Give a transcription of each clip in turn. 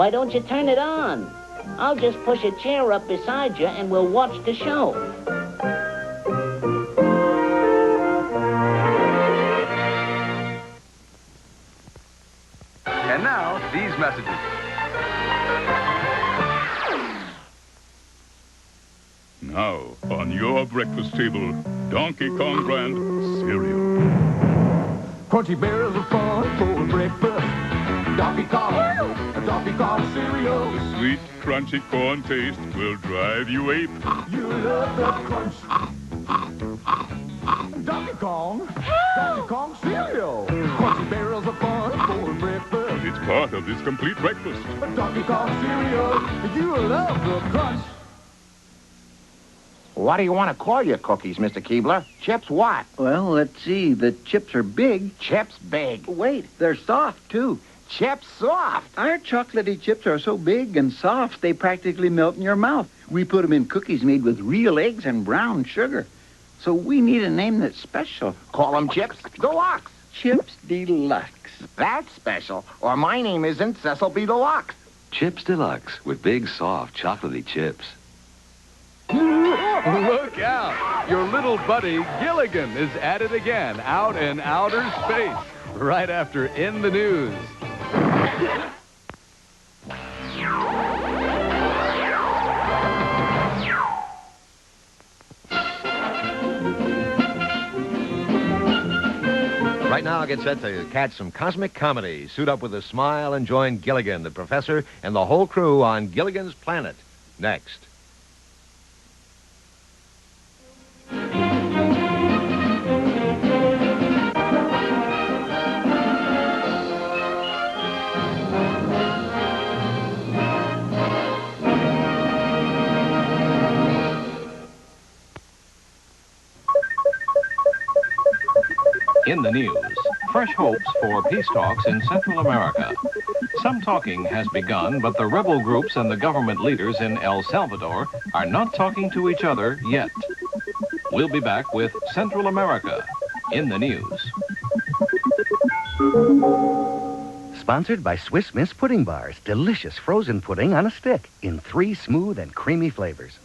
Why don't you turn it on? I'll just push a chair up beside you and we'll watch the show. And now, these messages. Now, on your breakfast table, Donkey Kong brand cereal. Crunchy berries are fun for breakfast. Donkey Kong cereal. The sweet, crunchy corn taste will drive you ape. You love the crunch. Donkey Kong cereal. Crunchy berries are fun for breakfast. It's part of this complete breakfast. Donkey Kong cereal. You love the crunch. What do you want to call your cookies, Mr. Keebler? Chips what? Well, let's see. The chips are big. Chips big. Wait, they're soft, too. Chips soft. Our chocolatey chips are so big and soft, they practically melt in your mouth. We put them in cookies made with real eggs and brown sugar. So we need a name that's special. Call them Chips Deluxe. Chips Deluxe. That's special, or my name isn't Cecil B. Deluxe. Chips Deluxe with big, soft, chocolatey chips. Look out! Your little buddy Gilligan is at it again, out in outer space, right after In the News. Right now, get set to catch some cosmic comedy. Suit up with a smile and join Gilligan, the professor, and the whole crew on Gilligan's Planet. Next. In the news, fresh hopes for peace talks in Central America. Some talking has begun, but the rebel groups and the government leaders in El Salvador are not talking to each other yet. We'll be back with Central America in the news. Sponsored by Swiss Miss Pudding Bars. Delicious frozen pudding on a stick in 3 smooth and creamy flavors.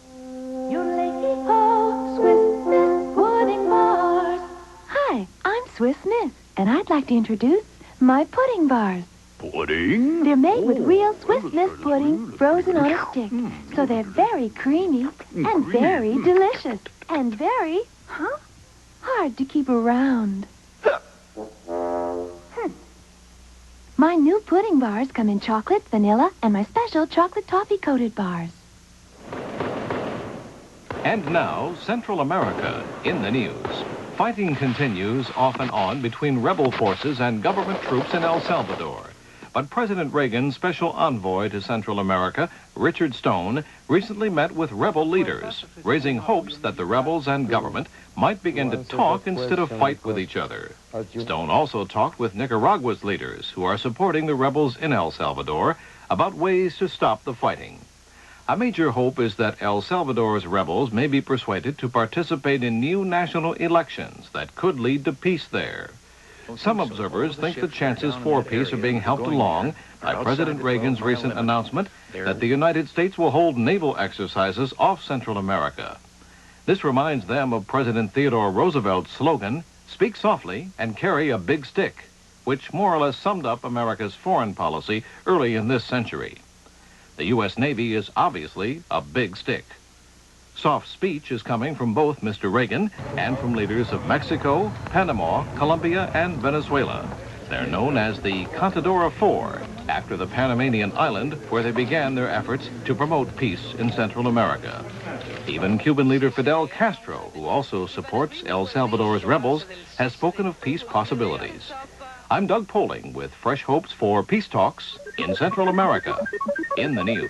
Swiss Miss Pudding Bars. Hi, I'm Swiss Miss, and I'd like to introduce my pudding bars. Pudding? They're made with real Swiss Miss pudding frozen on a stick. So they're very creamy and very delicious and very, hard to keep around. My new pudding bars come in chocolate, vanilla, and my special chocolate toffee-coated bars. And now, Central America in the news. Fighting continues off and on between rebel forces and government troops in El Salvador. But President Reagan's special envoy to Central America, Richard Stone, recently met with rebel leaders, raising hopes that the rebels and government might begin to talk instead of fight with each other. Stone also talked with Nicaragua's leaders, who are supporting the rebels in El Salvador, about ways to stop the fighting. A major hope is that El Salvador's rebels may be persuaded to participate in new national elections that could lead to peace there. Some observers think the chances for peace are being helped along by President Reagan's recent announcement that the United States will hold naval exercises off Central America. This reminds them of President Theodore Roosevelt's slogan, "Speak softly and carry a big stick," which more or less summed up America's foreign policy early in this century. The U.S. Navy is obviously a big stick. Soft speech is coming from both Mr. Reagan and from leaders of Mexico, Panama, Colombia, and Venezuela. They're known as the Contadora Four, after the Panamanian island where they began their efforts to promote peace in Central America. Even Cuban leader Fidel Castro, who also supports El Salvador's rebels, has spoken of peace possibilities. I'm Doug Poling with fresh hopes for peace talks in Central America in the news.